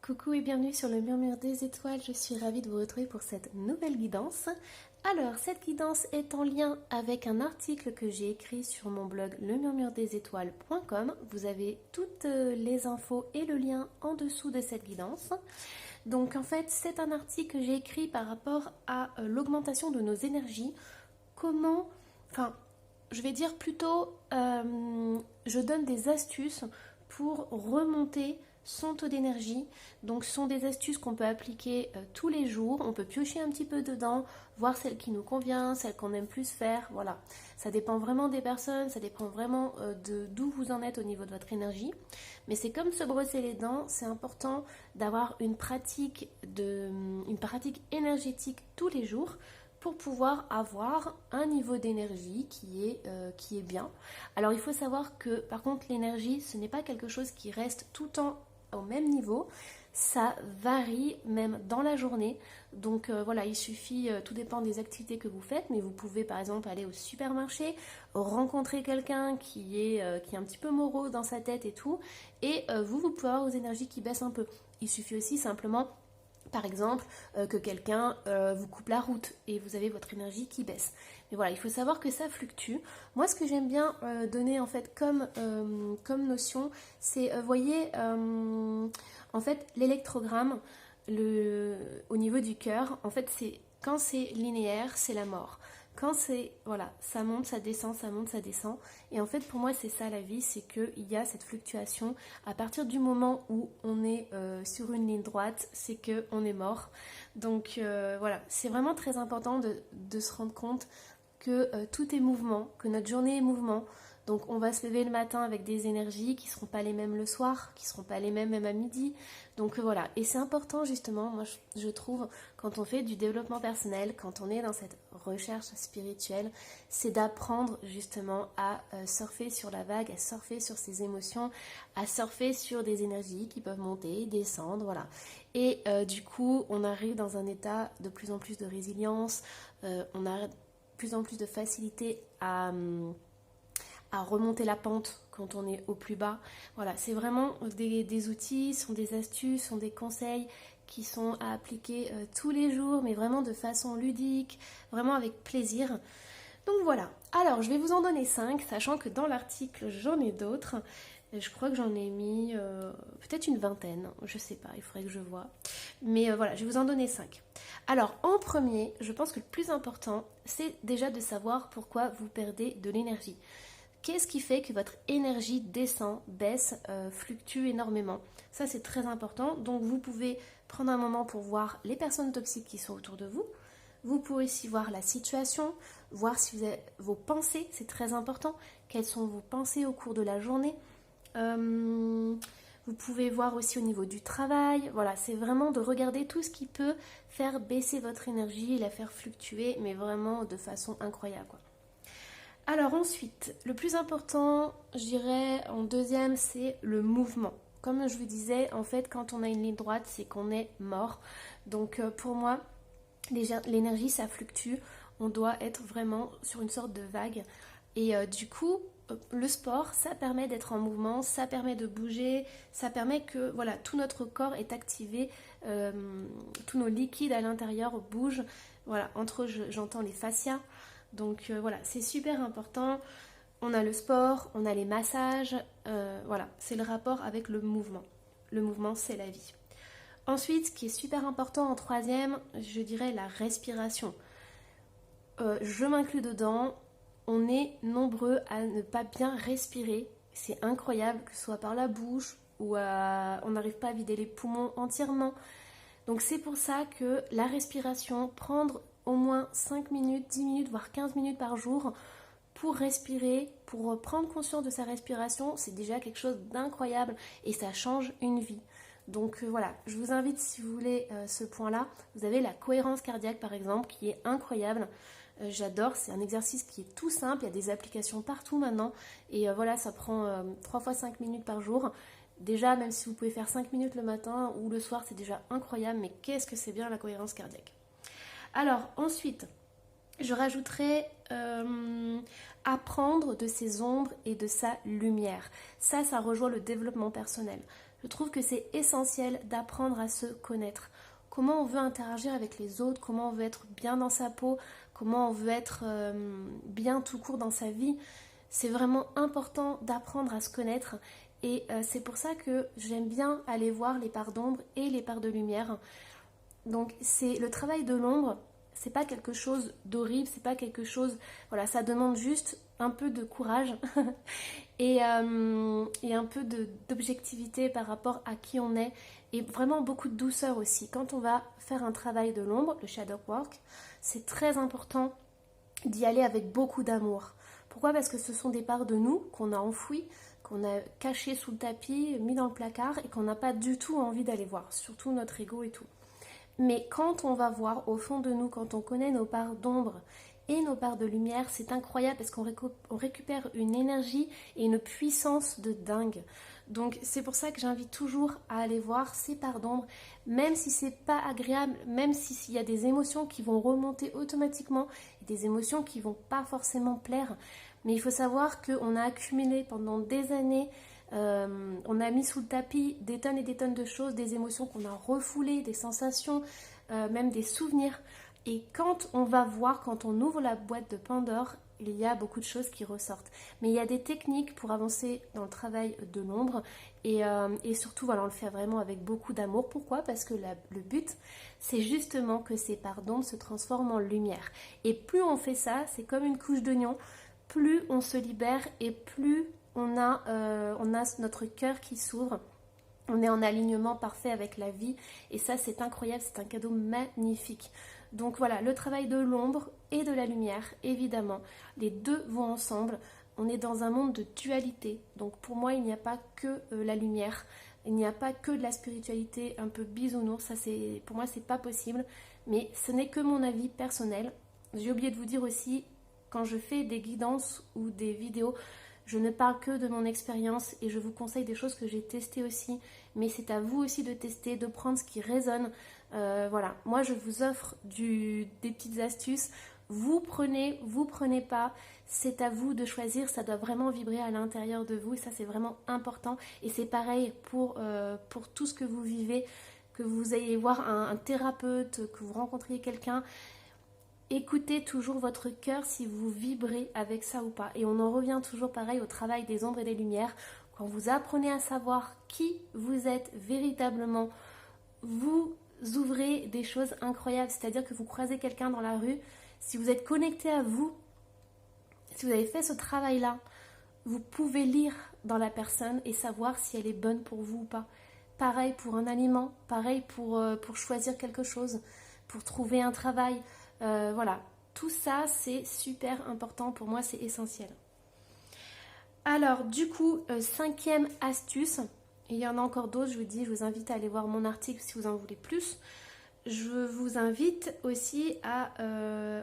Coucou et bienvenue sur le Murmure des étoiles, je suis ravie de vous retrouver pour cette nouvelle guidance. Alors, cette guidance est en lien avec un article que j'ai écrit sur mon blog lemurmuredesétoiles.com. Vous avez toutes les infos et le lien en dessous de cette guidance. Donc en fait, c'est un article que j'ai écrit par rapport à l'augmentation de nos énergies. Comment, enfin, je vais dire plutôt, je donne des astuces pour remonter son taux d'énergie. Donc ce sont des astuces qu'on peut appliquer tous les jours. On peut piocher un petit peu dedans, voir celle qui nous convient, celle qu'on aime plus faire. Voilà, ça dépend vraiment des personnes, ça dépend vraiment d'où vous en êtes au niveau de votre énergie. Mais c'est comme se brosser les dents, c'est important d'avoir une pratique énergétique tous les jours pour pouvoir avoir un niveau d'énergie qui est bien. Alors il faut savoir que par contre l'énergie ce n'est pas quelque chose qui reste tout le temps au même niveau, ça varie même dans la journée. Donc voilà, il suffit, tout dépend des activités que vous faites, mais vous pouvez par exemple aller au supermarché, rencontrer quelqu'un qui est un petit peu morose dans sa tête et tout, et vous pouvez avoir vos énergies qui baissent un peu. Il suffit aussi simplement par exemple, que quelqu'un vous coupe la route et vous avez votre énergie qui baisse. Mais voilà, il faut savoir que ça fluctue. Moi, ce que j'aime bien donner en fait comme notion, c'est, voyez, en fait, l'électrogramme au niveau du cœur, en fait, quand c'est linéaire, c'est la mort. Quand c'est, voilà, ça monte, ça descend, ça monte, ça descend. Et en fait, pour moi, c'est ça la vie, c'est qu'il y a cette fluctuation. À partir du moment où on est sur une ligne droite, c'est qu'on est mort. Donc voilà, c'est vraiment très important de se rendre compte que tout est mouvement, que notre journée est mouvement. Donc on va se lever le matin avec des énergies qui ne seront pas les mêmes le soir, qui ne seront pas les mêmes même à midi. Donc voilà, et c'est important justement, moi je trouve, quand on fait du développement personnel, quand on est dans cette recherche spirituelle, c'est d'apprendre justement à surfer sur la vague, à surfer sur ses émotions, à surfer sur des énergies qui peuvent monter, descendre, voilà. Et du coup, on arrive dans un état de plus en plus de résilience, on a de plus en plus de facilité à remonter la pente quand on est au plus bas. Voilà, c'est vraiment des outils, sont des astuces, sont des conseils qui sont à appliquer tous les jours, mais vraiment de façon ludique, vraiment avec plaisir. Donc voilà, alors je vais vous en donner 5, sachant que dans l'article j'en ai d'autres. Je crois que j'en ai mis peut-être une vingtaine, je sais pas, il faudrait que je vois. Mais voilà, je vais vous en donner 5. Alors en premier, je pense que le plus important, c'est déjà de savoir pourquoi vous perdez de l'énergie. Qu'est-ce qui fait que votre énergie descend, baisse, fluctue énormément? Ça, c'est très important. Donc, vous pouvez prendre un moment pour voir les personnes toxiques qui sont autour de vous. Vous pouvez aussi voir la situation, voir si vous avez vos pensées, c'est très important. Quelles sont vos pensées au cours de la journée? Vous pouvez voir aussi au niveau du travail. Voilà, c'est vraiment de regarder tout ce qui peut faire baisser votre énergie et la faire fluctuer, mais vraiment de façon incroyable, quoi. Alors ensuite, le plus important, je dirais en deuxième, c'est le mouvement. Comme je vous disais, en fait, quand on a une ligne droite, c'est qu'on est mort. Donc pour moi, l'énergie, ça fluctue. On doit être vraiment sur une sorte de vague. Et du coup, le sport, ça permet d'être en mouvement, ça permet de bouger, ça permet que voilà, tout notre corps est activé, tous nos liquides à l'intérieur bougent. Voilà, entre eux, j'entends les fascias. Donc voilà, c'est super important. On a le sport, on a les massages, voilà, c'est le rapport avec le mouvement. Le mouvement, c'est la vie. Ensuite, ce qui est super important en troisième, je dirais la respiration. Je m'inclus dedans, on est nombreux à ne pas bien respirer. C'est incroyable, que ce soit par la bouche ou on n'arrive pas à vider les poumons entièrement. Donc c'est pour ça que la respiration, prendre au moins 5 minutes, 10 minutes, voire 15 minutes par jour pour respirer, pour prendre conscience de sa respiration, c'est déjà quelque chose d'incroyable et ça change une vie. Donc voilà, je vous invite si vous voulez ce point-là. Vous avez la cohérence cardiaque par exemple qui est incroyable. J'adore, c'est un exercice qui est tout simple, il y a des applications partout maintenant et voilà, ça prend 3 fois 5 minutes par jour. Déjà, même si vous pouvez faire 5 minutes le matin ou le soir, c'est déjà incroyable, mais qu'est-ce que c'est bien la cohérence cardiaque. Alors ensuite, je rajouterai apprendre de ses ombres et de sa lumière. Ça rejoint le développement personnel. Je trouve que c'est essentiel d'apprendre à se connaître. Comment on veut interagir avec les autres, comment on veut être bien dans sa peau, comment on veut être bien tout court dans sa vie. C'est vraiment important d'apprendre à se connaître et c'est pour ça que j'aime bien aller voir les parts d'ombre et les parts de lumière. Donc c'est le travail de l'ombre, c'est pas quelque chose d'horrible, c'est pas quelque chose, voilà, ça demande juste un peu de courage et un peu d'objectivité par rapport à qui on est et vraiment beaucoup de douceur aussi. Quand on va faire un travail de l'ombre, le shadow work, c'est très important d'y aller avec beaucoup d'amour. Pourquoi? Parce que ce sont des parts de nous qu'on a enfouies, qu'on a cachées sous le tapis, mis dans le placard et qu'on n'a pas du tout envie d'aller voir, surtout notre ego et tout. Mais quand on va voir au fond de nous, quand on connaît nos parts d'ombre et nos parts de lumière, c'est incroyable parce qu'on récupère une énergie et une puissance de dingue. Donc c'est pour ça que j'invite toujours à aller voir ces parts d'ombre, même si c'est pas agréable, même s'il y a des émotions qui vont remonter automatiquement, des émotions qui vont pas forcément plaire. Mais il faut savoir qu'on a accumulé pendant des années, on a mis sous le tapis des tonnes et des tonnes de choses, des émotions qu'on a refoulées, des sensations, même des souvenirs. Et quand on va voir, quand on ouvre la boîte de Pandore, il y a beaucoup de choses qui ressortent. Mais il y a des techniques pour avancer dans le travail de l'ombre et surtout, voilà, on le fait vraiment avec beaucoup d'amour. Pourquoi? Parce que le but, c'est justement que ces parts d'ombre se transforment en lumière. Et plus on fait ça, c'est comme une couche d'oignon, plus on se libère et plus on a notre cœur qui s'ouvre. On est en alignement parfait avec la vie et ça c'est incroyable, c'est un cadeau magnifique. Donc voilà, le travail de l'ombre et de la lumière, évidemment, les deux vont ensemble. On est dans un monde de dualité, donc pour moi il n'y a pas que la lumière, il n'y a pas que de la spiritualité un peu bisounours, ça c'est, pour moi c'est pas possible, mais ce n'est que mon avis personnel. J'ai oublié de vous dire aussi, quand je fais des guidances ou des vidéos, je ne parle que de mon expérience et je vous conseille des choses que j'ai testées aussi, mais c'est à vous aussi de tester, de prendre ce qui résonne. Voilà, moi je vous offre des petites astuces, vous prenez pas, c'est à vous de choisir, ça doit vraiment vibrer à l'intérieur de vous et ça c'est vraiment important. Et c'est pareil pour tout ce que vous vivez, que vous ayez voir un thérapeute, que vous rencontriez quelqu'un. Écoutez toujours votre cœur si vous vibrez avec ça ou pas. Et on en revient toujours pareil au travail des ombres et des lumières. Quand vous apprenez à savoir qui vous êtes véritablement, vous ouvrez des choses incroyables. C'est-à-dire que vous croisez quelqu'un dans la rue, si vous êtes connecté à vous, si vous avez fait ce travail-là, vous pouvez lire dans la personne et savoir si elle est bonne pour vous ou pas. Pareil pour un aliment, pareil pour choisir quelque chose, pour trouver un travail. Voilà, tout ça c'est super important, pour moi c'est essentiel. Alors du coup, cinquième astuce, et il y en a encore d'autres, je vous invite à aller voir mon article si vous en voulez plus. Je vous invite aussi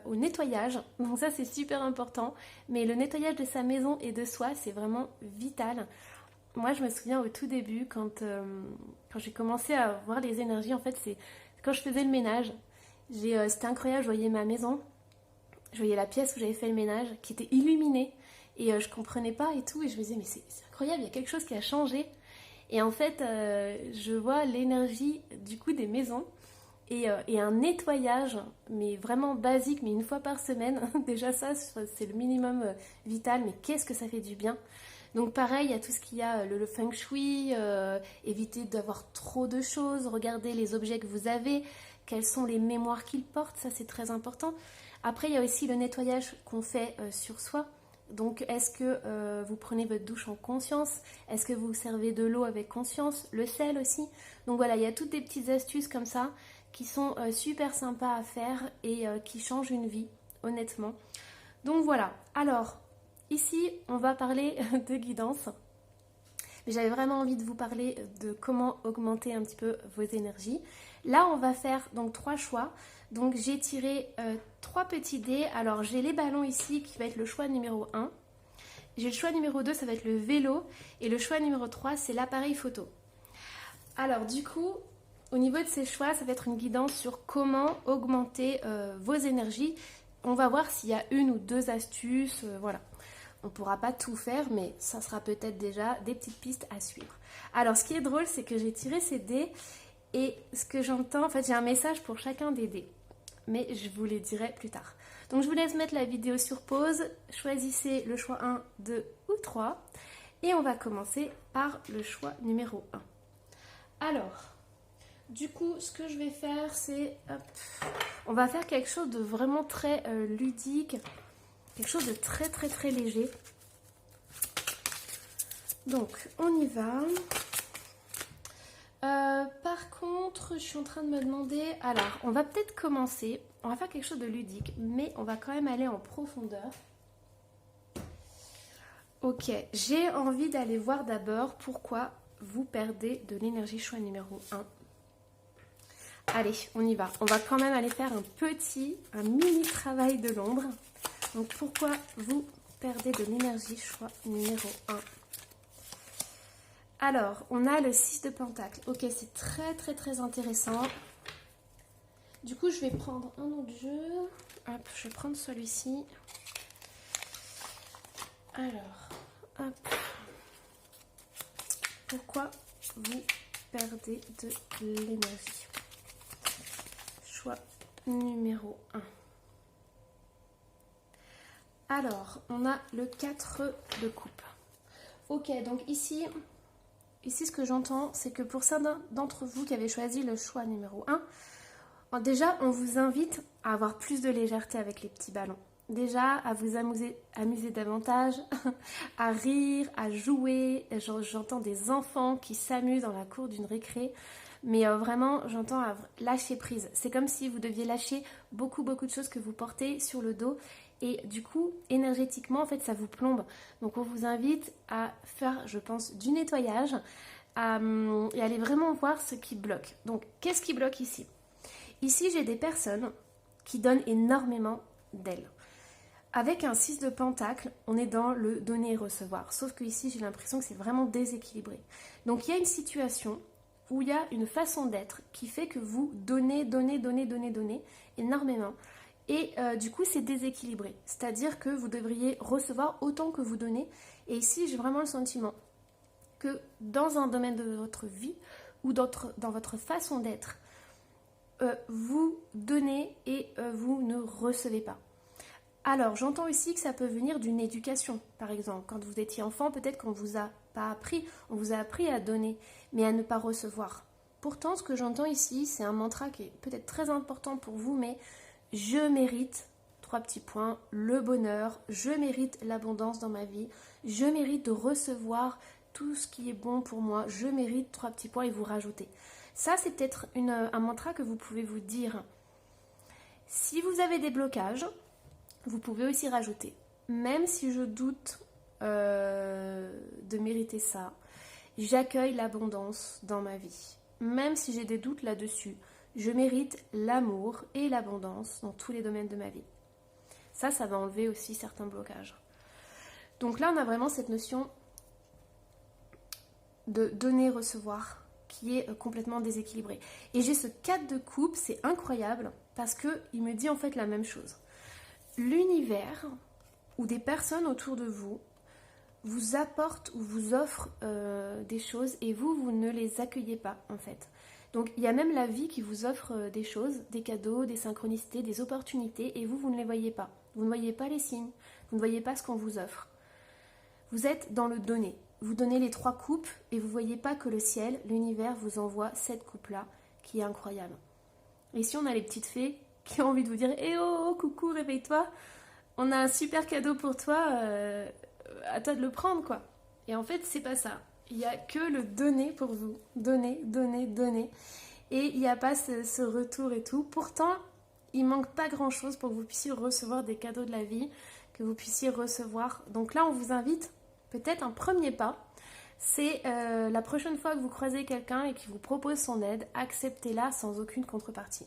au nettoyage, donc ça c'est super important, mais le nettoyage de sa maison et de soi c'est vraiment vital. Moi je me souviens au tout début quand j'ai commencé à voir les énergies, en fait c'est quand je faisais le ménage. C'était incroyable, je voyais ma maison, je voyais la pièce où j'avais fait le ménage qui était illuminée et je comprenais pas et tout et je me disais mais c'est incroyable, il y a quelque chose qui a changé et en fait je vois l'énergie du coup des maisons et un nettoyage mais vraiment basique, mais une fois par semaine, déjà ça c'est le minimum vital, mais qu'est-ce que ça fait du bien. Donc pareil, il y a tout ce qu'il y a, le feng shui, éviter d'avoir trop de choses, regardez les objets que vous avez, quelles sont les mémoires qu'ils portent, ça c'est très important. Après, il y a aussi le nettoyage qu'on fait sur soi. Donc, est-ce que vous prenez votre douche en conscience? Est-ce que vous servez de l'eau avec conscience? Le sel aussi. Donc voilà, il y a toutes des petites astuces comme ça qui sont super sympas à faire et qui changent une vie, honnêtement. Donc voilà. Alors, ici, on va parler de guidance. Mais j'avais vraiment envie de vous parler de comment augmenter un petit peu vos énergies. Là, on va faire donc 3 choix. Donc, j'ai tiré 3 petits dés. Alors, j'ai les ballons ici qui va être le choix numéro 1. J'ai le choix numéro 2, ça va être le vélo. Et le choix numéro 3, c'est l'appareil photo. Alors, du coup, au niveau de ces choix, ça va être une guidance sur comment augmenter vos énergies. On va voir s'il y a une ou deux astuces. Voilà. On ne pourra pas tout faire, mais ça sera peut-être déjà des petites pistes à suivre. Alors, ce qui est drôle, c'est que j'ai tiré ces dés et ce que j'entends, en fait, j'ai un message pour chacun des dés. Mais je vous les dirai plus tard. Donc, je vous laisse mettre la vidéo sur pause. Choisissez le choix 1, 2 ou 3. Et on va commencer par le choix numéro 1. Alors, du coup, ce que je vais faire, c'est... on va faire quelque chose de vraiment très ludique. Quelque chose de très très très léger. Donc, on y va. Par contre, je suis en train de me demander... Alors, on va peut-être commencer. On va faire quelque chose de ludique, mais on va quand même aller en profondeur. Ok, j'ai envie d'aller voir d'abord pourquoi vous perdez de l'énergie. Choix numéro 1. Allez, on y va. On va quand même aller faire un mini travail de l'ombre. Donc, pourquoi vous perdez de l'énergie? Choix numéro 1. Alors, on a le 6 de pentacle. Ok, c'est très, très, très intéressant. Du coup, je vais prendre un autre jeu. Hop, je vais prendre celui-ci. Alors, hop. Pourquoi vous perdez de l'énergie? Choix numéro 1. Alors, on a le 4 de coupe. Ok, donc ici, ce que j'entends, c'est que pour certains d'entre vous qui avez choisi le choix numéro 1, déjà, on vous invite à avoir plus de légèreté avec les petits ballons. Déjà, à vous amuser davantage, à rire, à jouer. J'entends des enfants qui s'amusent dans la cour d'une récré. Mais vraiment, j'entends à lâcher prise. C'est comme si vous deviez lâcher beaucoup de choses que vous portez sur le dos. Et du coup, énergétiquement, en fait, ça vous plombe. Donc, on vous invite à faire, je pense, du nettoyage et aller vraiment voir ce qui bloque. Donc, qu'est-ce qui bloque ici? Ici, j'ai des personnes qui donnent énormément d'elles. Avec un 6 de pentacle, on est dans le donner et recevoir. Sauf que ici, j'ai l'impression que c'est vraiment déséquilibré. Donc, il y a une situation où il y a une façon d'être qui fait que vous donnez énormément. Et du coup, c'est déséquilibré. C'est-à-dire que vous devriez recevoir autant que vous donnez. Et ici, j'ai vraiment le sentiment que dans un domaine de votre vie ou dans votre façon d'être, vous donnez et vous ne recevez pas. Alors, j'entends aussi que ça peut venir d'une éducation. Par exemple, quand vous étiez enfant, peut-être qu'on ne vous a pas appris. On vous a appris à donner, mais à ne pas recevoir. Pourtant, ce que j'entends ici, c'est un mantra qui est peut-être très important pour vous, mais je mérite, 3 petits points, le bonheur, je mérite l'abondance dans ma vie, je mérite de recevoir tout ce qui est bon pour moi, je mérite, 3 petits points, et vous rajoutez. Ça, c'est peut-être un mantra que vous pouvez vous dire. Si vous avez des blocages, vous pouvez aussi rajouter, même si je doute de mériter ça, j'accueille l'abondance dans ma vie. Même si j'ai des doutes là-dessus, je mérite l'amour et l'abondance dans tous les domaines de ma vie. Ça va enlever aussi certains blocages. Donc là, on a vraiment cette notion de donner-recevoir qui est complètement déséquilibrée. Et j'ai ce 4 de coupe, c'est incroyable, parce qu'il me dit en fait la même chose. L'univers ou des personnes autour de vous vous apportent ou vous offrent des choses et vous ne les accueillez pas en fait. Donc il y a même la vie qui vous offre des choses, des cadeaux, des synchronicités, des opportunités et vous ne les voyez pas. Vous ne voyez pas les signes, vous ne voyez pas ce qu'on vous offre. Vous êtes dans le donner. Vous donnez les 3 coupes et vous ne voyez pas que le ciel, l'univers vous envoie cette coupe-là qui est incroyable. Et si on a les petites fées qui ont envie de vous dire « Eh oh, coucou, réveille-toi, on a un super cadeau pour toi, à toi de le prendre quoi ». Et en fait, c'est pas ça. Il n'y a que le donner pour vous. Donner. Et il n'y a pas ce retour et tout. Pourtant, il manque pas grand-chose pour que vous puissiez recevoir des cadeaux de la vie, que vous puissiez recevoir. Donc là, on vous invite peut-être un premier pas. C'est la prochaine fois que vous croisez quelqu'un et qui vous propose son aide, acceptez-la sans aucune contrepartie.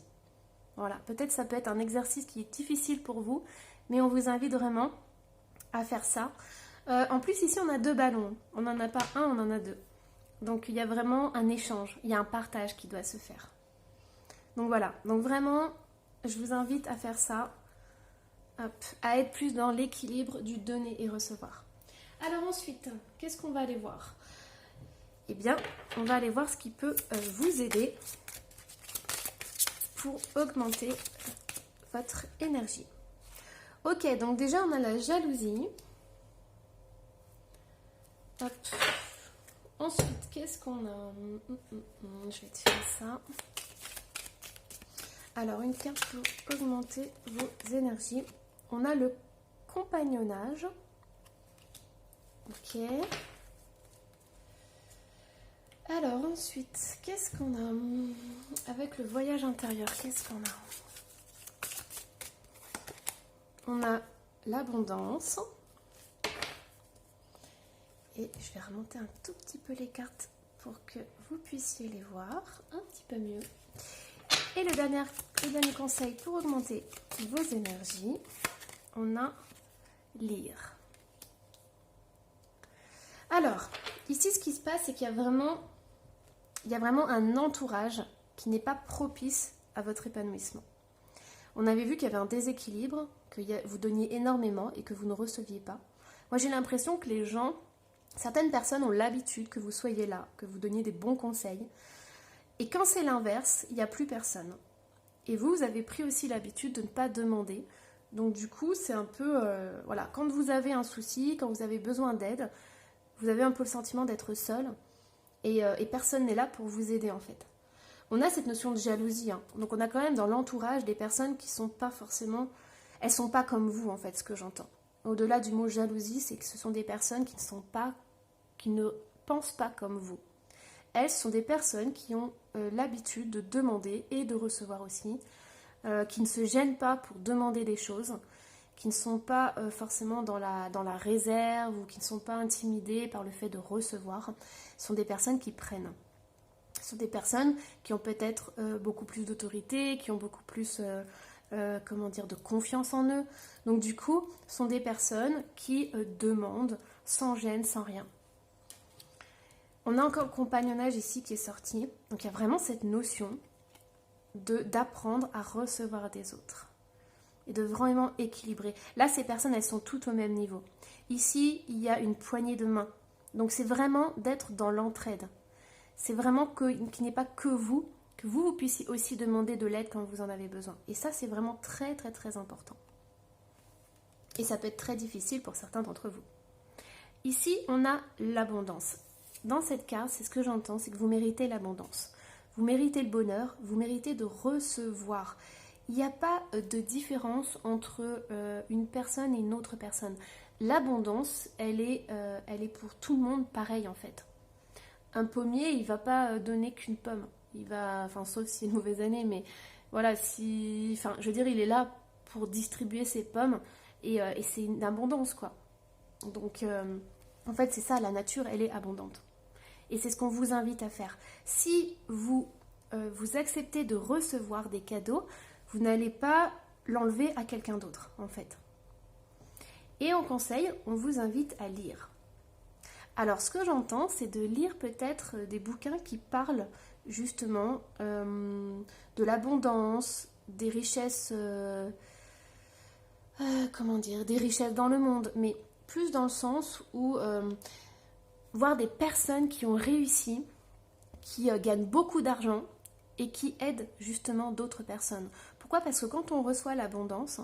Voilà, peut-être ça peut être un exercice qui est difficile pour vous, mais on vous invite vraiment à faire ça. En plus, ici, on a 2 ballons. On n'en a pas un, on en a 2. Donc, il y a vraiment un échange. Il y a un partage qui doit se faire. Donc, voilà. Donc, vraiment, je vous invite à faire ça. Hop, à être plus dans l'équilibre du donner et recevoir. Alors ensuite, qu'est-ce qu'on va aller voir? Eh bien, on va aller voir ce qui peut vous aider pour augmenter votre énergie. Ok, donc déjà on a la jalousie. Hop. Ensuite, qu'est-ce qu'on a? Je vais te faire ça. Alors, une carte pour augmenter vos énergies. On a le compagnonnage. Ok. Alors, ensuite, qu'est-ce qu'on a? Avec le voyage intérieur, qu'est-ce qu'on a? On a l'abondance. Et je vais remonter un tout petit peu les cartes pour que vous puissiez les voir un petit peu mieux. Et le dernier conseil pour augmenter vos énergies, on a lire. Alors, ici ce qui se passe, c'est qu'il y a vraiment un entourage qui n'est pas propice à votre épanouissement. On avait vu qu'il y avait un déséquilibre, que vous donniez énormément et que vous ne receviez pas. Moi j'ai l'impression que certaines personnes ont l'habitude que vous soyez là, que vous donniez des bons conseils. Et quand c'est l'inverse, il n'y a plus personne. Et vous avez pris aussi l'habitude de ne pas demander. Donc du coup, c'est un peu... voilà, quand vous avez un souci, quand vous avez besoin d'aide, vous avez un peu le sentiment d'être seul. Et personne n'est là pour vous aider en fait. On a cette notion de jalousie. Hein. Donc on a quand même dans l'entourage des personnes qui sont pas forcément... Elles sont pas comme vous en fait, ce que j'entends. Au-delà du mot jalousie, c'est que ce sont des personnes qui ne pensent pas comme vous. Elles sont des personnes qui ont l'habitude de demander et de recevoir aussi, qui ne se gênent pas pour demander des choses, qui ne sont pas forcément dans la réserve ou qui ne sont pas intimidées par le fait de recevoir. Ce sont des personnes qui prennent. Ce sont des personnes qui ont peut-être beaucoup plus d'autorité, qui ont beaucoup plus de confiance en eux. Donc du coup, ce sont des personnes qui demandent sans gêne, sans rien. On a encore le compagnonnage ici qui est sorti. Donc il y a vraiment cette notion d'apprendre à recevoir des autres. Et de vraiment équilibrer. Là, ces personnes, elles sont toutes au même niveau. Ici, il y a une poignée de main. Donc c'est vraiment d'être dans l'entraide. C'est vraiment qu'il n'y ait pas que vous puissiez aussi demander de l'aide quand vous en avez besoin. Et ça, c'est vraiment très, très, très important. Et ça peut être très difficile pour certains d'entre vous. Ici, on a l'abondance. Dans cette carte, c'est ce que j'entends, c'est que vous méritez l'abondance. Vous méritez le bonheur, vous méritez de recevoir. Il n'y a pas de différence entre une personne et une autre personne. L'abondance, elle est pour tout le monde pareil en fait. Un pommier, il ne va pas donner qu'une pomme. Sauf si c'est une mauvaise année, mais voilà, je veux dire, il est là pour distribuer ses pommes et c'est une abondance quoi. Donc, en fait, c'est ça, la nature, elle est abondante. Et c'est ce qu'on vous invite à faire. Si vous acceptez de recevoir des cadeaux, vous n'allez pas l'enlever à quelqu'un d'autre, en fait. Et en conseil, on vous invite à lire. Alors, ce que j'entends, c'est de lire peut-être des bouquins qui parlent justement de l'abondance, des richesses, des richesses dans le monde, mais plus dans le sens où voir des personnes qui ont réussi, qui gagnent beaucoup d'argent et qui aident justement d'autres personnes. Pourquoi? Parce que quand on reçoit l'abondance,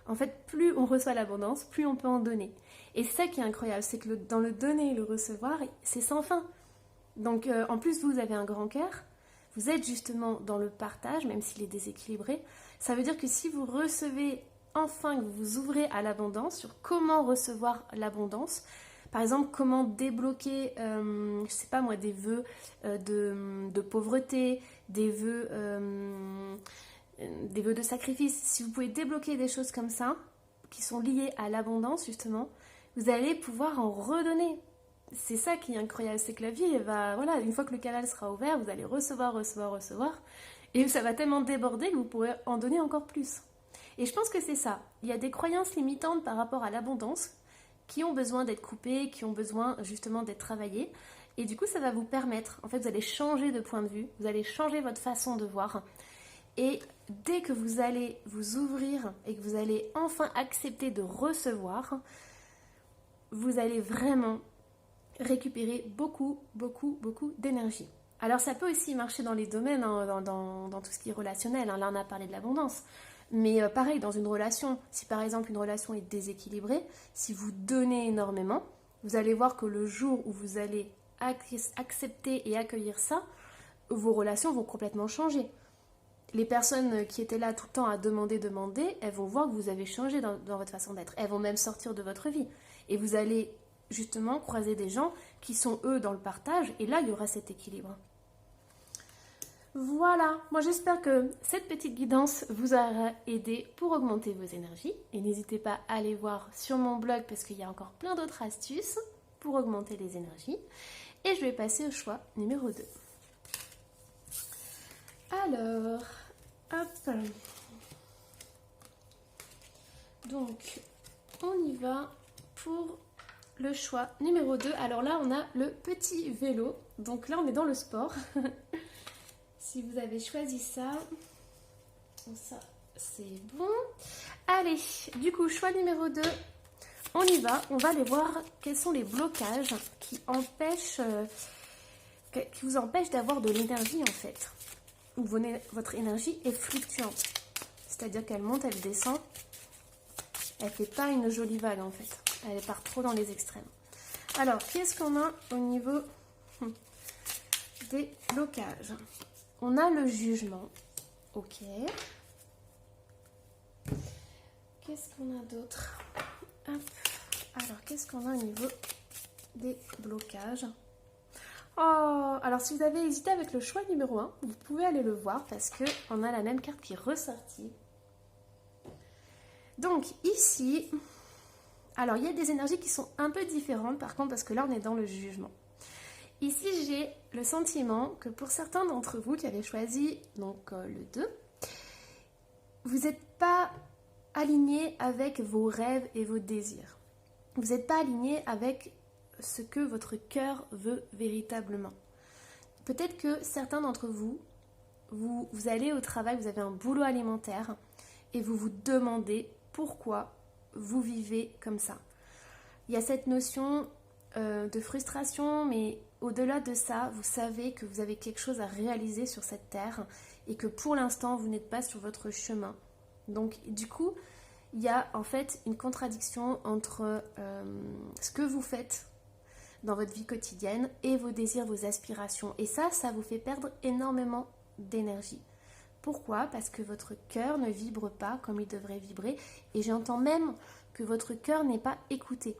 en fait, plus on reçoit l'abondance, plus on peut en donner. Et c'est ça qui est incroyable, c'est que dans le donner et le recevoir, c'est sans fin. Donc en plus, vous avez un grand cœur, vous êtes justement dans le partage, même s'il est déséquilibré. Ça veut dire que si vous recevez enfin, que vous vous ouvrez à l'abondance, sur comment recevoir l'abondance, par exemple, comment débloquer, je sais pas moi, des vœux de pauvreté, des vœux de sacrifice. Si vous pouvez débloquer des choses comme ça, qui sont liées à l'abondance justement, vous allez pouvoir en redonner. C'est ça qui est incroyable, c'est que la vie, une fois que le canal sera ouvert, vous allez recevoir, et ça va tellement déborder que vous pourrez en donner encore plus. Et je pense que c'est ça. Il y a des croyances limitantes par rapport à l'abondance, qui ont besoin d'être coupées, qui ont besoin justement d'être travaillées. Et du coup, ça va vous permettre, en fait, vous allez changer de point de vue, vous allez changer votre façon de voir. Et dès que vous allez vous ouvrir et que vous allez enfin accepter de recevoir, vous allez vraiment récupérer beaucoup, beaucoup, beaucoup d'énergie. Alors ça peut aussi marcher dans les domaines, hein, dans tout ce qui est relationnel, hein. Là on a parlé de l'abondance. Mais pareil, dans une relation, si par exemple une relation est déséquilibrée, si vous donnez énormément, vous allez voir que le jour où vous allez accepter et accueillir ça, vos relations vont complètement changer. Les personnes qui étaient là tout le temps à demander, elles vont voir que vous avez changé dans votre façon d'être. Elles vont même sortir de votre vie. Et vous allez justement croiser des gens qui sont eux dans le partage, et là il y aura cet équilibre. Voilà, moi j'espère que cette petite guidance vous aura aidé pour augmenter vos énergies. Et n'hésitez pas à aller voir sur mon blog parce qu'il y a encore plein d'autres astuces pour augmenter les énergies. Et je vais passer au choix numéro 2. Alors, hop. Donc, on y va pour le choix numéro 2. Alors là, on a le petit vélo. Donc là, on est dans le sport. Si vous avez choisi ça, ça c'est bon. Allez, du coup, choix numéro 2, on y va. On va aller voir quels sont les blocages qui vous empêchent d'avoir de l'énergie en fait. Où votre énergie est fluctuante. C'est-à-dire qu'elle monte, elle descend. Elle ne fait pas une jolie vague en fait. Elle part trop dans les extrêmes. Alors, qu'est-ce qu'on a au niveau des blocages? On a le jugement. Ok. Qu'est-ce qu'on a d'autre? Alors, qu'est-ce qu'on a au niveau des blocages? Oh, alors si vous avez hésité avec le choix numéro 1, vous pouvez aller le voir parce qu'on a la même carte qui est ressortie. Donc ici, alors il y a des énergies qui sont un peu différentes par contre parce que là on est dans le jugement. Ici j'ai le sentiment que pour certains d'entre vous qui avez choisi donc le 2, vous n'êtes pas aligné avec vos rêves et vos désirs. Vous n'êtes pas aligné avec ce que votre cœur veut véritablement. Peut-être que certains d'entre vous, vous allez au travail, vous avez un boulot alimentaire et vous vous demandez pourquoi vous vivez comme ça. Il y a cette notion de frustration, mais au-delà de ça, vous savez que vous avez quelque chose à réaliser sur cette terre et que pour l'instant, vous n'êtes pas sur votre chemin. Donc, du coup, il y a en fait une contradiction entre ce que vous faites dans votre vie quotidienne et vos désirs, vos aspirations. Et ça vous fait perdre énormément d'énergie. Pourquoi? Parce que votre cœur ne vibre pas comme il devrait vibrer. Et j'entends même que votre cœur n'est pas écouté.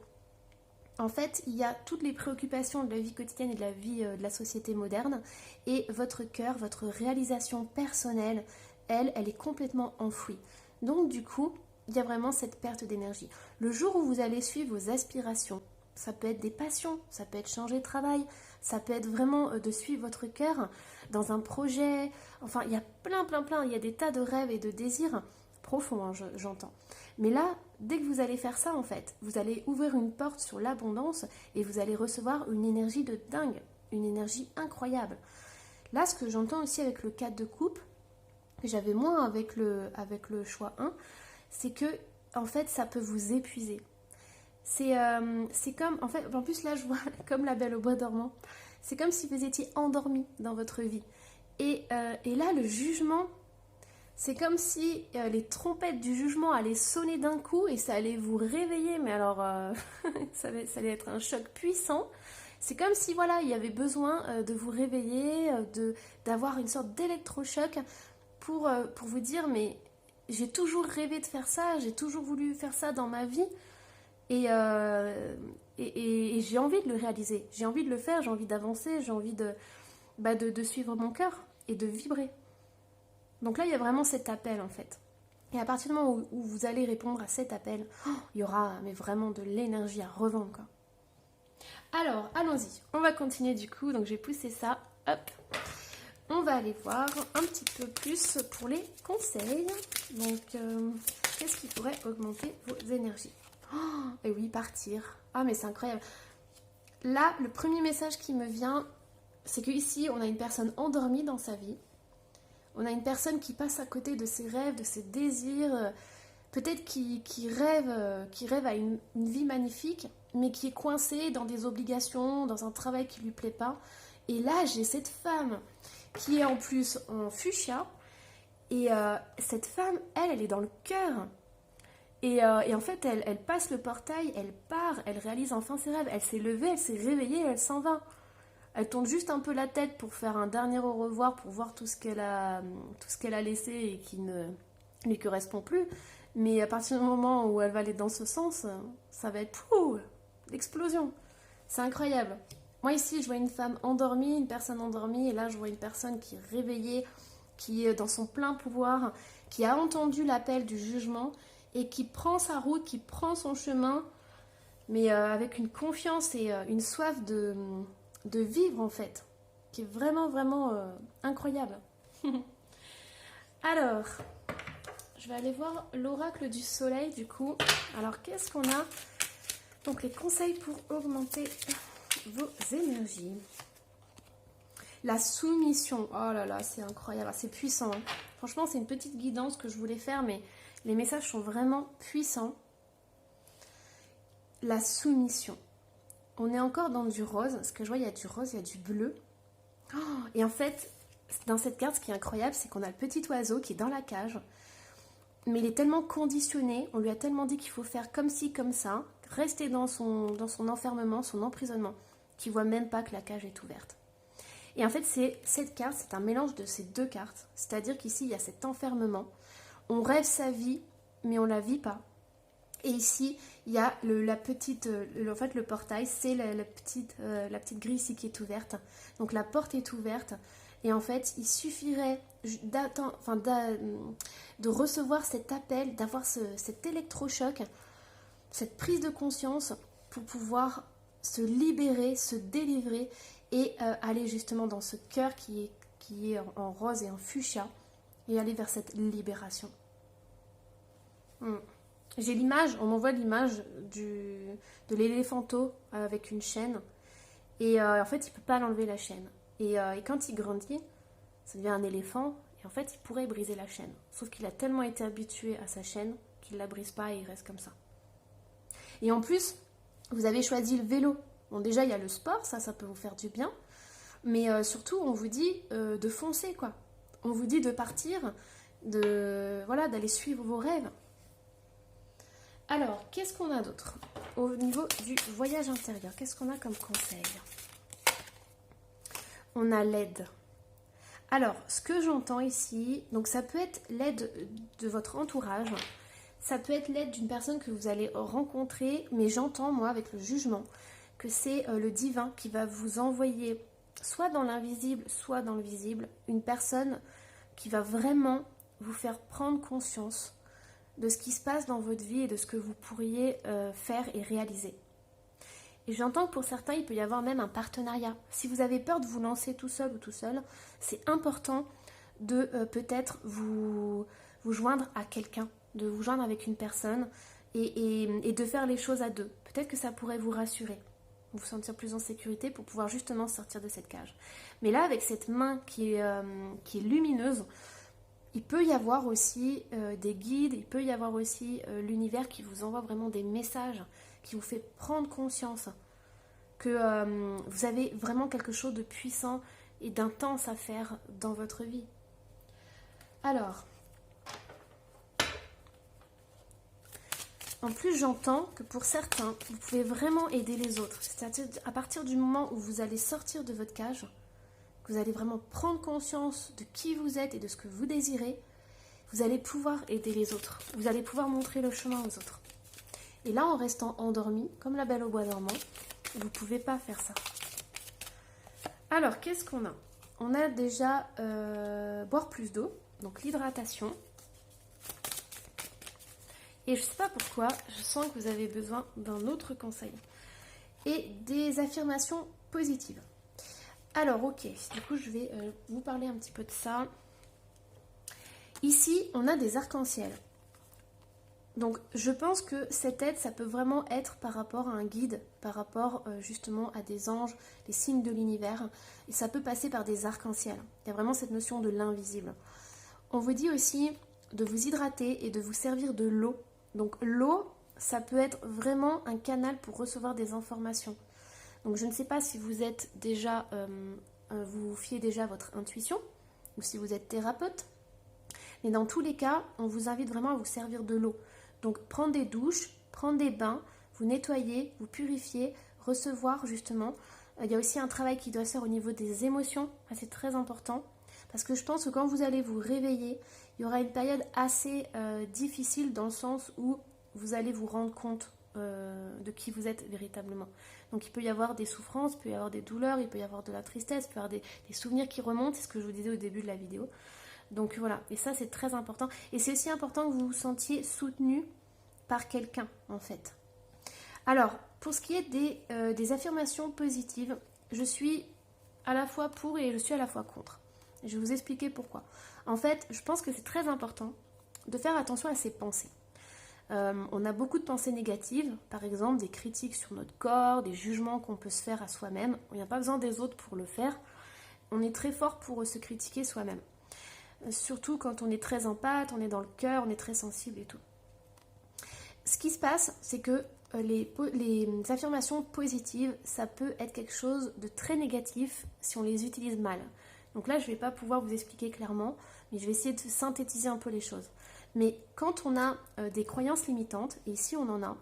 En fait, il y a toutes les préoccupations de la vie quotidienne et de la vie de la société moderne. Et votre cœur, votre réalisation personnelle, elle est complètement enfouie. Donc du coup, il y a vraiment cette perte d'énergie. Le jour où vous allez suivre vos aspirations, ça peut être des passions, ça peut être changer de travail, ça peut être vraiment de suivre votre cœur dans un projet. Enfin, il y a plein, il y a des tas de rêves et de désirs profonds, hein, j'entends. Mais là, dès que vous allez faire ça, en fait, vous allez ouvrir une porte sur l'abondance et vous allez recevoir une énergie de dingue, une énergie incroyable. Là, ce que j'entends aussi avec le 4 de coupe, que j'avais moins avec le choix 1, c'est que, en fait, ça peut vous épuiser. C'est comme, en fait, en plus là je vois comme la Belle au bois dormant, c'est comme si vous étiez endormi dans votre vie. Et là le jugement, c'est comme si les trompettes du jugement allaient sonner d'un coup et ça allait vous réveiller, mais alors ça allait être un choc puissant. C'est comme si voilà, il y avait besoin de vous réveiller, d'avoir une sorte d'électrochoc pour vous dire mais j'ai toujours rêvé de faire ça, j'ai toujours voulu faire ça dans ma vie. Et j'ai envie de le réaliser, j'ai envie de le faire, j'ai envie d'avancer, j'ai envie de suivre mon cœur et de vibrer. Donc là, il y a vraiment cet appel en fait. Et à partir du moment où vous allez répondre à cet appel, il y aura mais vraiment de l'énergie à revendre, quoi. Alors, allons-y, on va continuer du coup. Donc j'ai poussé ça, hop. On va aller voir un petit peu plus pour les conseils. Donc, qu'est-ce qui pourrait augmenter vos énergies? Et oui, partir. Ah, mais c'est incroyable. Là, le premier message qui me vient, c'est qu'ici, on a une personne endormie dans sa vie. On a une personne qui passe à côté de ses rêves, de ses désirs, peut-être qui rêve à une vie magnifique, mais qui est coincé dans des obligations, dans un travail qui lui plaît pas. Et là, j'ai cette femme qui est en plus en fuchsia. Et cette femme, elle est dans le cœur. Et en fait, elle passe le portail, elle part, elle réalise enfin ses rêves. Elle s'est levée, elle s'est réveillée, elle s'en va. Elle tourne juste un peu la tête pour faire un dernier au revoir, pour voir tout ce qu'elle a laissé et qui ne lui correspond plus. Mais à partir du moment où elle va aller dans ce sens, ça va être l'explosion. C'est incroyable. Moi ici, je vois une femme endormie, une personne endormie, et là je vois une personne qui est réveillée, qui est dans son plein pouvoir, qui a entendu l'appel du jugement et qui prend sa route, qui prend son chemin, mais avec une confiance et une soif de vivre en fait, qui est vraiment, vraiment incroyable. Alors, je vais aller voir l'oracle du soleil du coup. Alors, qu'est-ce qu'on a? Donc, les conseils pour augmenter vos énergies. La soumission, oh là là, c'est incroyable, c'est puissant. Hein. Franchement, c'est une petite guidance que je voulais faire, mais les messages sont vraiment puissants. La soumission. On est encore dans du rose, parce que je vois, il y a du rose, il y a du bleu. Oh, et en fait, dans cette carte, ce qui est incroyable, c'est qu'on a le petit oiseau qui est dans la cage, mais il est tellement conditionné, on lui a tellement dit qu'il faut faire comme ci, comme ça, rester dans son enfermement, son emprisonnement, qu'il ne voit même pas que la cage est ouverte. Et en fait, cette carte, c'est un mélange de ces deux cartes. C'est-à-dire qu'ici, il y a cet enfermement. On rêve sa vie, mais on ne la vit pas. Et ici, il y a en fait, le portail, c'est la petite grille ici qui est ouverte. Donc la porte est ouverte. Et en fait, il suffirait de recevoir cet appel, d'avoir cet électrochoc, cette prise de conscience pour pouvoir se libérer, se délivrer et aller justement dans ce cœur qui est en rose et en fuchsia et aller vers cette libération. J'ai l'image, on m'envoie l'image de l'éléphanto avec une chaîne et en fait il ne peut pas l'enlever la chaîne et quand il grandit, ça devient un éléphant et en fait il pourrait briser la chaîne, sauf qu'il a tellement été habitué à sa chaîne qu'il ne la brise pas et il reste comme ça. Et en plus, vous avez choisi le vélo. Bon, déjà, il y a le sport, ça peut vous faire du bien. Mais surtout, on vous dit de foncer, quoi. On vous dit de partir, d'aller suivre vos rêves. Alors, qu'est-ce qu'on a d'autre? Au niveau du voyage intérieur, qu'est-ce qu'on a comme conseil? On a l'aide. Alors, ce que j'entends ici, donc ça peut être l'aide de votre entourage, ça peut être l'aide d'une personne que vous allez rencontrer, mais j'entends, moi, avec le jugement, que c'est le divin qui va vous envoyer, soit dans l'invisible, soit dans le visible, une personne qui va vraiment vous faire prendre conscience de ce qui se passe dans votre vie et de ce que vous pourriez faire et réaliser. Et j'entends que pour certains, il peut y avoir même un partenariat. Si vous avez peur de vous lancer tout seul ou tout seul, c'est important de peut-être vous joindre à quelqu'un, de vous joindre avec une personne et de faire les choses à deux. Peut-être que ça pourrait vous rassurer, vous sentir plus en sécurité pour pouvoir justement sortir de cette cage. Mais là, avec cette main qui est lumineuse, il peut y avoir aussi des guides, il peut y avoir aussi l'univers qui vous envoie vraiment des messages, qui vous fait prendre conscience que vous avez vraiment quelque chose de puissant et d'intense à faire dans votre vie. Alors, en plus j'entends que pour certains, vous pouvez vraiment aider les autres. C'est-à-dire à partir du moment où vous allez sortir de votre cage, que vous allez vraiment prendre conscience de qui vous êtes et de ce que vous désirez, vous allez pouvoir aider les autres. Vous allez pouvoir montrer le chemin aux autres. Et là, en restant endormi, comme la Belle au bois dormant, vous ne pouvez pas faire ça. Alors, qu'est-ce qu'on a? On a déjà boire plus d'eau, donc l'hydratation. Et je ne sais pas pourquoi, je sens que vous avez besoin d'un autre conseil. Et des affirmations positives. Alors, ok, du coup, je vais vous parler un petit peu de ça. Ici, on a des arcs-en-ciel. Donc, je pense que cette aide, ça peut vraiment être par rapport à un guide, par rapport justement à des anges, les signes de l'univers. Et ça peut passer par des arcs-en-ciel. Il y a vraiment cette notion de l'invisible. On vous dit aussi de vous hydrater et de vous servir de l'eau. Donc l'eau, ça peut être vraiment un canal pour recevoir des informations. Donc je ne sais pas si vous êtes déjà, vous vous fiez déjà à votre intuition ou si vous êtes thérapeute. Mais dans tous les cas, on vous invite vraiment à vous servir de l'eau. Donc prendre des douches, prendre des bains, vous nettoyer, vous purifier, recevoir justement. Il y a aussi un travail qui doit se faire au niveau des émotions, c'est très important. Parce que je pense que quand vous allez vous réveiller, il y aura une période assez difficile dans le sens où vous allez vous rendre compte de qui vous êtes véritablement. Donc il peut y avoir des souffrances, il peut y avoir des douleurs, il peut y avoir de la tristesse, il peut y avoir des souvenirs qui remontent, c'est ce que je vous disais au début de la vidéo. Donc voilà, et ça c'est très important. Et c'est aussi important que vous vous sentiez soutenu par quelqu'un en fait. Alors, pour ce qui est des affirmations positives, je suis à la fois pour et je suis à la fois contre. Je vais vous expliquer pourquoi. En fait, je pense que c'est très important de faire attention à ses pensées. On a beaucoup de pensées négatives, par exemple des critiques sur notre corps, des jugements qu'on peut se faire à soi-même. Il n'y a pas besoin des autres pour le faire. On est très fort pour se critiquer soi-même. Surtout quand on est très empathe, on est dans le cœur, on est très sensible et tout. Ce qui se passe, c'est que les affirmations positives, ça peut être quelque chose de très négatif si on les utilise mal. Donc là, je ne vais pas pouvoir vous expliquer clairement, mais je vais essayer de synthétiser un peu les choses. Mais quand on a des croyances limitantes, et ici on en a,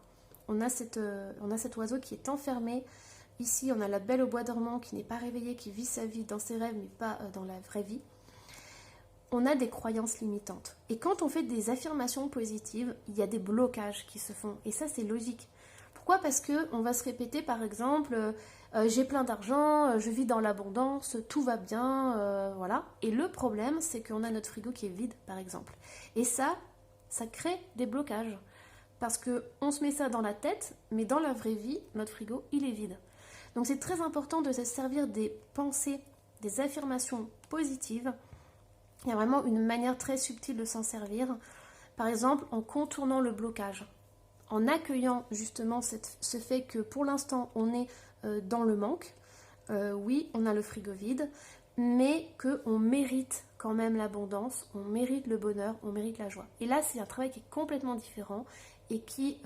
on a cet oiseau qui est enfermé. Ici, on a la belle au bois dormant qui n'est pas réveillée, qui vit sa vie dans ses rêves, mais pas dans la vraie vie. On a des croyances limitantes. Et quand on fait des affirmations positives, il y a des blocages qui se font. Et ça, c'est logique. Pourquoi ? Parce qu'on va se répéter, par exemple, j'ai plein d'argent, je vis dans l'abondance, tout va bien, voilà. Et le problème, c'est qu'on a notre frigo qui est vide, par exemple. Et ça crée des blocages. Parce qu'on se met ça dans la tête, mais dans la vraie vie, notre frigo, il est vide. Donc c'est très important de se servir des pensées, des affirmations positives. Il y a vraiment une manière très subtile de s'en servir. Par exemple, en contournant le blocage. En accueillant justement ce fait que pour l'instant, on est dans le manque. Oui, on a le frigo vide, mais qu'on mérite quand même l'abondance, on mérite le bonheur, on mérite la joie. Et là, c'est un travail qui est complètement différent et qui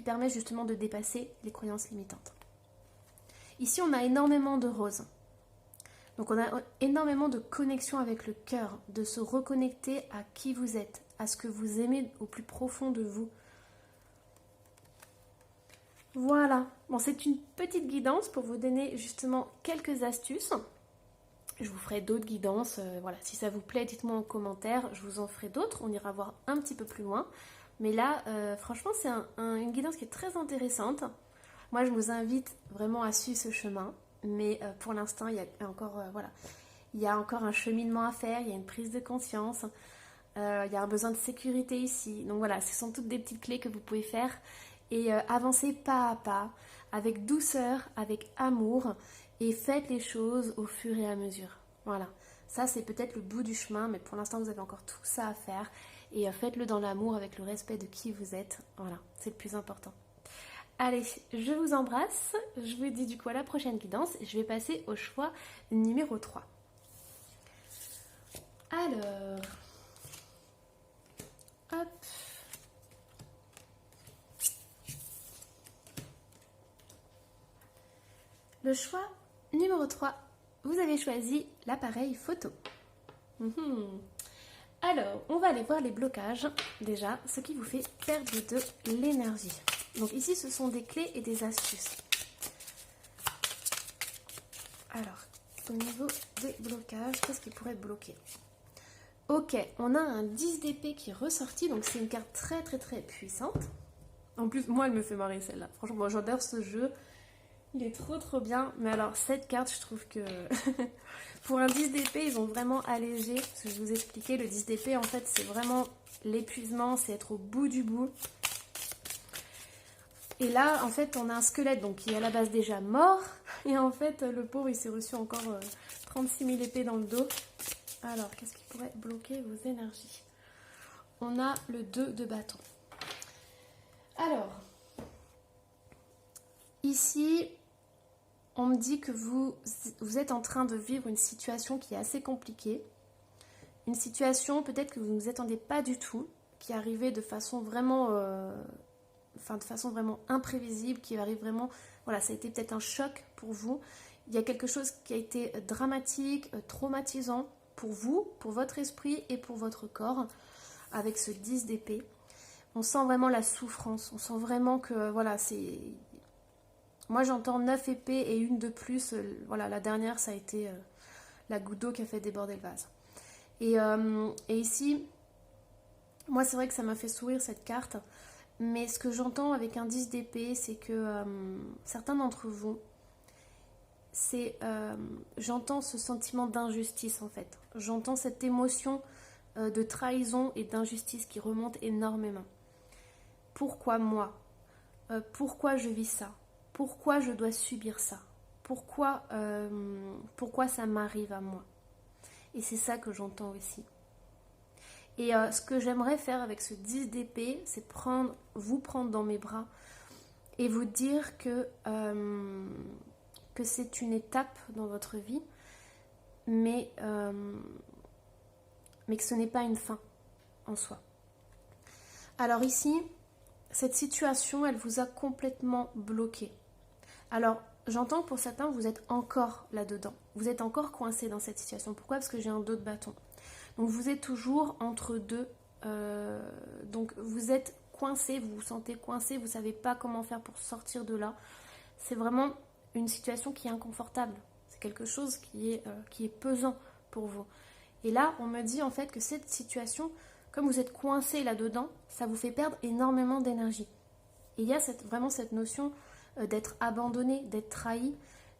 permet justement de dépasser les croyances limitantes. Ici, on a énormément de roses. Donc on a énormément de connexion avec le cœur, de se reconnecter à qui vous êtes, à ce que vous aimez au plus profond de vous. Voilà, bon, c'est une petite guidance pour vous donner justement quelques astuces. Je vous ferai d'autres guidances, voilà, si ça vous plaît, dites-moi en commentaire, je vous en ferai d'autres, on ira voir un petit peu plus loin. Mais là, franchement, c'est une guidance qui est très intéressante. Moi, je vous invite vraiment à suivre ce chemin. Mais pour l'instant, il y a encore un cheminement à faire, il y a une prise de conscience, il y a un besoin de sécurité ici. Donc voilà, ce sont toutes des petites clés que vous pouvez faire et avancer pas à pas, avec douceur, avec amour et faites les choses au fur et à mesure. Voilà, ça c'est peut-être le bout du chemin, mais pour l'instant vous avez encore tout ça à faire et faites-le dans l'amour, avec le respect de qui vous êtes. Voilà, c'est le plus important. Allez, je vous embrasse, je vous dis du coup à la prochaine guidance et je vais passer au choix numéro 3. Alors, hop. Le choix numéro 3, vous avez choisi l'appareil photo. Alors, on va aller voir les blocages, déjà, ce qui vous fait perdre de l'énergie. Donc ici, ce sont des clés et des astuces. Alors, au niveau des blocages, qu'est-ce qui pourrait bloquer ? Ok, on a un 10 d'épée qui est ressorti, donc c'est une carte très très très puissante. En plus, moi, elle me fait marrer celle-là. Franchement, moi, j'adore ce jeu. Il est trop trop bien. Mais alors, cette carte, je trouve que pour un 10 d'épée, ils ont vraiment allégé. Parce que je vous expliquais, le 10 d'épée, en fait, c'est vraiment l'épuisement, c'est être au bout du bout. Et là, en fait, on a un squelette donc, qui est à la base déjà mort. Et en fait, le pauvre, il s'est reçu encore 36 000 épées dans le dos. Alors, qu'est-ce qui pourrait bloquer vos énergies ? On a le 2 de bâton. Alors, ici, on me dit que vous êtes en train de vivre une situation qui est assez compliquée une situation peut-être que vous ne vous attendez pas du tout, qui est arrivée de façon vraiment, de façon vraiment imprévisible, qui arrive vraiment, voilà, ça a été peut-être un choc pour vous. Il y a quelque chose qui a été dramatique, traumatisant pour vous, pour votre esprit et pour votre corps, avec ce 10 d'épée. On sent vraiment la souffrance, on sent vraiment que, voilà, c'est... Moi j'entends 9 épées et une de plus, voilà, la dernière ça a été la goutte d'eau qui a fait déborder le vase. Et ici, moi c'est vrai que ça m'a fait sourire cette carte, mais ce que j'entends avec un 10 d'épée, c'est que certains d'entre vous, j'entends ce sentiment d'injustice en fait. J'entends cette émotion de trahison et d'injustice qui remonte énormément. Pourquoi moi? Pourquoi je vis ça? Pourquoi je dois subir ça? Pourquoi ça m'arrive à moi? Et c'est ça que j'entends aussi. Et ce que j'aimerais faire avec ce 10 d'épée, c'est vous prendre dans mes bras et vous dire que c'est une étape dans votre vie, mais que ce n'est pas une fin en soi. Alors ici, cette situation, elle vous a complètement bloqué. Alors, j'entends que pour certains, vous êtes encore là-dedans. Vous êtes encore coincé dans cette situation. Pourquoi? Parce que j'ai un 2 de bâton. Donc, vous êtes toujours entre deux. Donc, vous êtes coincé, vous vous sentez coincé, vous ne savez pas comment faire pour sortir de là. C'est vraiment une situation qui est inconfortable. C'est quelque chose qui est pesant pour vous. Et là, on me dit en fait que cette situation, comme vous êtes coincé là-dedans, ça vous fait perdre énormément d'énergie. Et il y a vraiment cette notion d'être abandonné, d'être trahi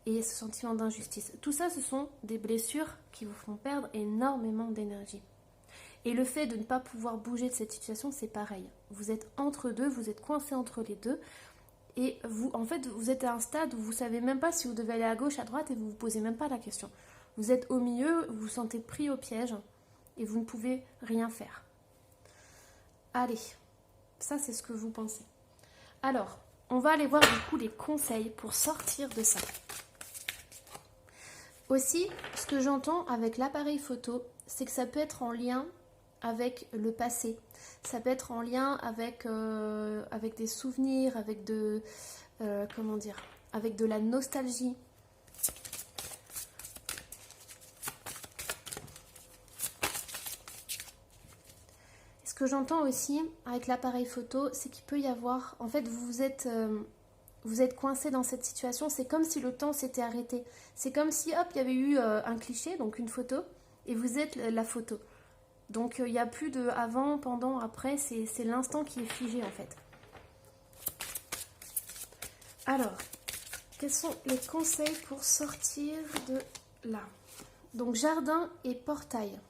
et ce sentiment d'injustice. Tout ça, ce sont des blessures qui vous font perdre énormément d'énergie. Et le fait de ne pas pouvoir bouger de cette situation, c'est pareil. Vous êtes entre deux, vous êtes coincé entre les deux. Et vous, en fait, vous êtes à un stade où vous ne savez même pas si vous devez aller à gauche, à droite, et vous ne vous posez même pas la question. Vous êtes au milieu, vous vous sentez pris au piège, et vous ne pouvez rien faire. Allez, ça c'est ce que vous pensez. Alors, on va aller voir du coup les conseils pour sortir de ça. Aussi, ce que j'entends avec l'appareil photo, c'est que ça peut être en lien avec le passé. Ça peut être en lien avec des souvenirs, avec avec de la nostalgie. Ce que j'entends aussi avec l'appareil photo, c'est qu'il peut y avoir... En fait, vous êtes coincé dans cette situation, c'est comme si le temps s'était arrêté. C'est comme si, hop, il y avait eu un cliché, donc une photo, et vous êtes la photo. Donc, il n'y a plus de avant, pendant, après, c'est l'instant qui est figé, en fait. Alors, quels sont les conseils pour sortir de là? Donc, jardin et portail.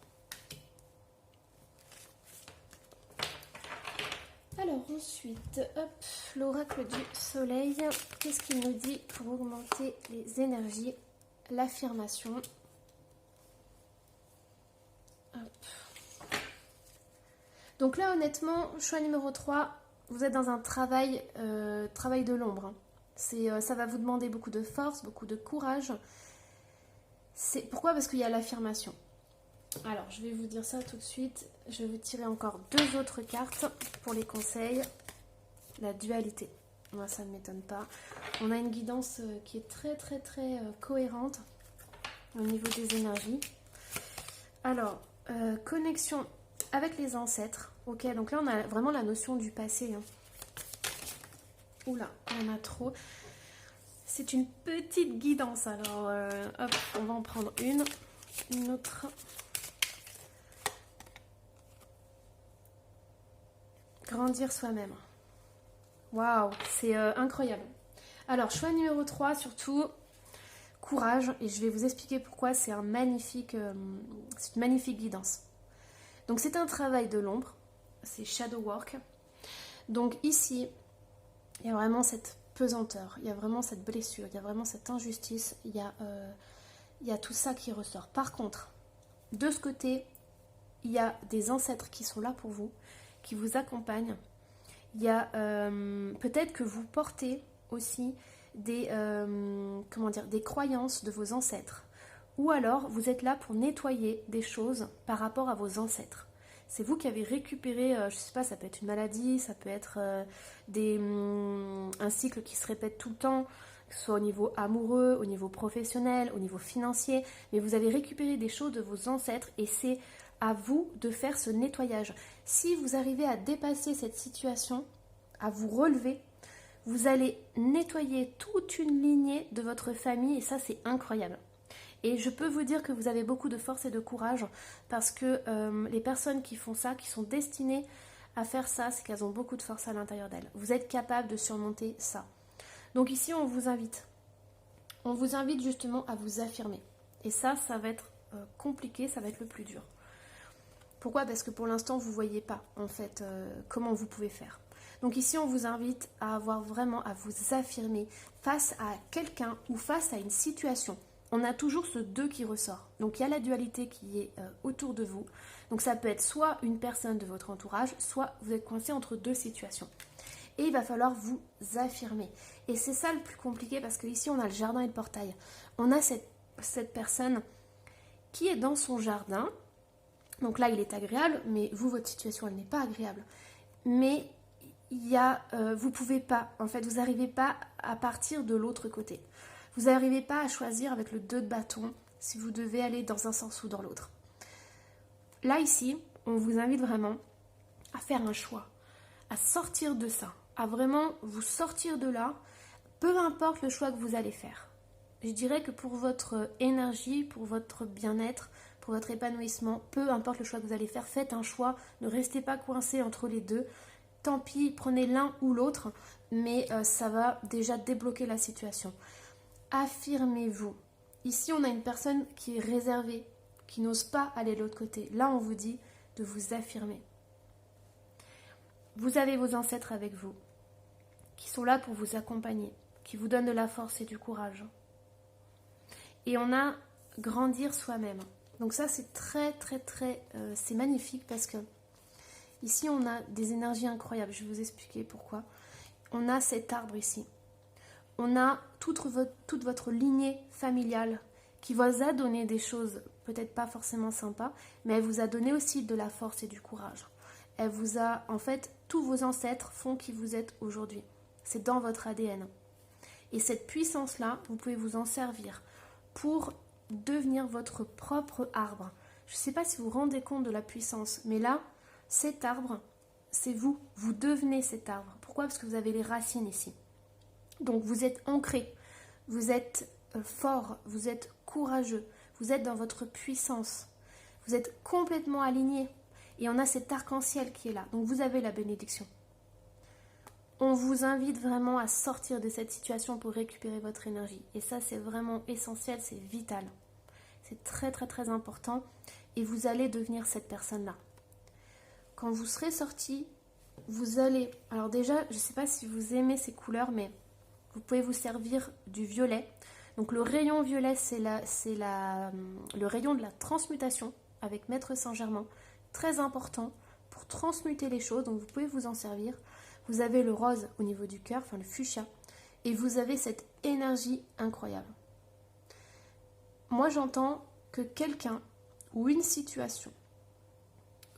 Alors ensuite, hop, l'oracle du soleil, qu'est-ce qu'il nous dit pour augmenter les énergies? L'affirmation. Hop. Donc là honnêtement, choix numéro 3, vous êtes dans un travail de l'ombre. Hein. Ça va vous demander beaucoup de force, beaucoup de courage. Pourquoi? Parce qu'il y a l'affirmation. Alors, je vais vous dire ça tout de suite. Je vais vous tirer encore 2 autres cartes pour les conseils. La dualité. Moi, ça ne m'étonne pas. On a une guidance qui est très, très, très cohérente au niveau des énergies. Alors, connexion avec les ancêtres. Ok, donc là, on a vraiment la notion du passé. Hein. Oula, il y en a trop. C'est une petite guidance. Alors, hop, on va en prendre une autre... Grandir soi-même. Waouh, c'est incroyable. Alors, choix numéro 3, surtout, courage. Et je vais vous expliquer pourquoi c'est une magnifique guidance. Donc, c'est un travail de l'ombre. C'est shadow work. Donc, ici, il y a vraiment cette pesanteur. Il y a vraiment cette blessure. Il y a vraiment cette injustice. Il y a tout ça qui ressort. Par contre, de ce côté, il y a des ancêtres qui sont là pour vous, qui vous accompagnent. Il y a peut-être que vous portez aussi des croyances de vos ancêtres Ou alors, vous êtes là pour nettoyer des choses par rapport à vos ancêtres. C'est vous qui avez récupéré, je ne sais pas, ça peut être une maladie, ça peut être un cycle qui se répète tout le temps, que ce soit au niveau amoureux, au niveau professionnel, au niveau financier, mais vous avez récupéré des choses de vos ancêtres et c'est à vous de faire ce nettoyage. Si vous arrivez à dépasser cette situation, à vous relever, vous allez nettoyer toute une lignée de votre famille et ça c'est incroyable. Et je peux vous dire que vous avez beaucoup de force et de courage parce que les personnes qui font ça, qui sont destinées à faire ça, c'est qu'elles ont beaucoup de force à l'intérieur d'elles. Vous êtes capable de surmonter ça. Donc ici, on vous invite. On vous invite justement à vous affirmer. Et ça va être compliqué, ça va être le plus dur. Pourquoi? Parce que pour l'instant, vous ne voyez pas en fait comment vous pouvez faire. Donc ici, on vous invite à avoir vraiment à vous affirmer face à quelqu'un ou face à une situation. On a toujours ce deux qui ressort. Donc il y a la dualité qui est autour de vous. Donc ça peut être soit une personne de votre entourage, soit vous êtes coincé entre deux situations. Et il va falloir vous affirmer. Et c'est ça le plus compliqué parce qu'ici on a le jardin et le portail. On a cette personne qui est dans son jardin. Donc là il est agréable, mais vous, votre situation, elle n'est pas agréable. Mais vous pouvez pas, en fait, vous n'arrivez pas à partir de l'autre côté. Vous n'arrivez pas à choisir avec le 2 de bâton si vous devez aller dans un sens ou dans l'autre. Là, ici, on vous invite vraiment à faire un choix, à sortir de ça, à vraiment vous sortir de là, peu importe le choix que vous allez faire. Je dirais que pour votre énergie, pour votre bien-être, pour votre épanouissement, peu importe le choix que vous allez faire, faites un choix, ne restez pas coincé entre les deux. Tant pis, prenez l'un ou l'autre, mais ça va déjà débloquer la situation. Affirmez-vous. Ici, on a une personne qui est réservée, qui n'ose pas aller de l'autre côté. Là, on vous dit de vous affirmer. Vous avez vos ancêtres avec vous, qui sont là pour vous accompagner, qui vous donnent de la force et du courage. Et on a grandir soi-même. Donc ça, c'est c'est magnifique parce que ici, on a des énergies incroyables. Je vais vous expliquer pourquoi. On a cet arbre ici. On a toute votre lignée familiale qui vous a donné des choses peut-être pas forcément sympas, mais elle vous a donné aussi de la force et du courage. Elle vous a, en fait, tous vos ancêtres font qui vous êtes aujourd'hui. C'est dans votre ADN. Et cette puissance-là, vous pouvez vous en servir pour devenir votre propre arbre. Je ne sais pas si vous vous rendez compte de la puissance, mais là, cet arbre, c'est vous. Vous devenez cet arbre. Pourquoi? Parce que vous avez les racines ici. Donc vous êtes ancré, vous êtes fort, vous êtes courageux, vous êtes dans votre puissance, vous êtes complètement aligné et on a cet arc-en-ciel qui est là. Donc vous avez la bénédiction. On vous invite vraiment à sortir de cette situation pour récupérer votre énergie. Et ça, c'est vraiment essentiel, c'est vital. C'est très important et vous allez devenir cette personne-là. Quand vous serez sorti, vous allez... Alors déjà, je ne sais pas si vous aimez ces couleurs, mais vous pouvez vous servir du violet. Donc le rayon violet, c'est le rayon de la transmutation avec Maître Saint-Germain. Très important pour transmuter les choses, donc vous pouvez vous en servir. Vous avez le rose au niveau du cœur, enfin le fuchsia, et vous avez cette énergie incroyable. Moi, j'entends que quelqu'un ou une situation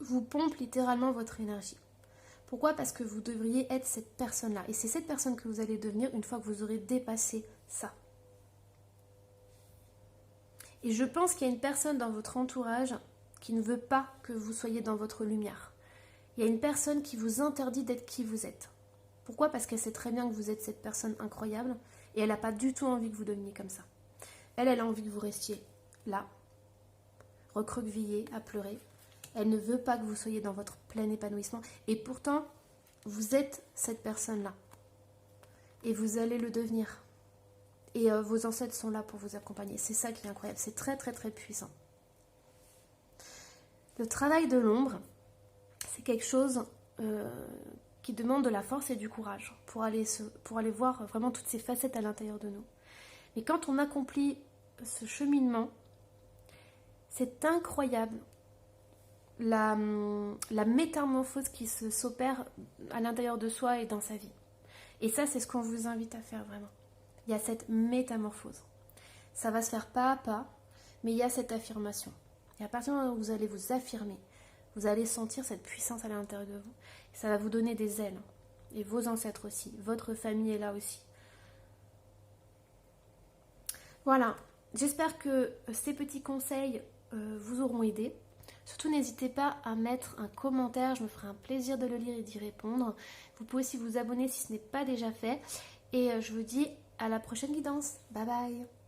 vous pompe littéralement votre énergie. Pourquoi? Parce que vous devriez être cette personne-là. Et c'est cette personne que vous allez devenir une fois que vous aurez dépassé ça. Et je pense qu'il y a une personne dans votre entourage qui ne veut pas que vous soyez dans votre lumière. Il y a une personne qui vous interdit d'être qui vous êtes. Pourquoi? Parce qu'elle sait très bien que vous êtes cette personne incroyable et elle n'a pas du tout envie que vous deveniez comme ça. Elle a envie que vous restiez là, recroquevillé, à pleurer. Elle ne veut pas que vous soyez dans votre plein épanouissement. Et pourtant, vous êtes cette personne-là. Et vous allez le devenir. Et vos ancêtres sont là pour vous accompagner. C'est ça qui est incroyable. C'est très puissant. Le travail de l'ombre, c'est quelque chose qui demande de la force et du courage pour aller voir vraiment toutes ces facettes à l'intérieur de nous. Mais quand on accomplit ce cheminement, c'est incroyable. La métamorphose qui s'opère à l'intérieur de soi et dans sa vie. Et ça, c'est ce qu'on vous invite à faire vraiment. Il y a cette métamorphose. Ça va se faire pas à pas, Mais il y a cette affirmation. Et à partir du moment où vous allez vous affirmer, vous allez sentir cette puissance à l'intérieur de vous. Ça va vous donner des ailes. Et vos ancêtres aussi. Votre famille est là aussi. Voilà. J'espère que ces petits conseils vous auront aidé. Surtout, n'hésitez pas à mettre un commentaire. Je me ferai un plaisir de le lire et d'y répondre. Vous pouvez aussi vous abonner si ce n'est pas déjà fait. Et je vous dis à la prochaine guidance. Bye bye.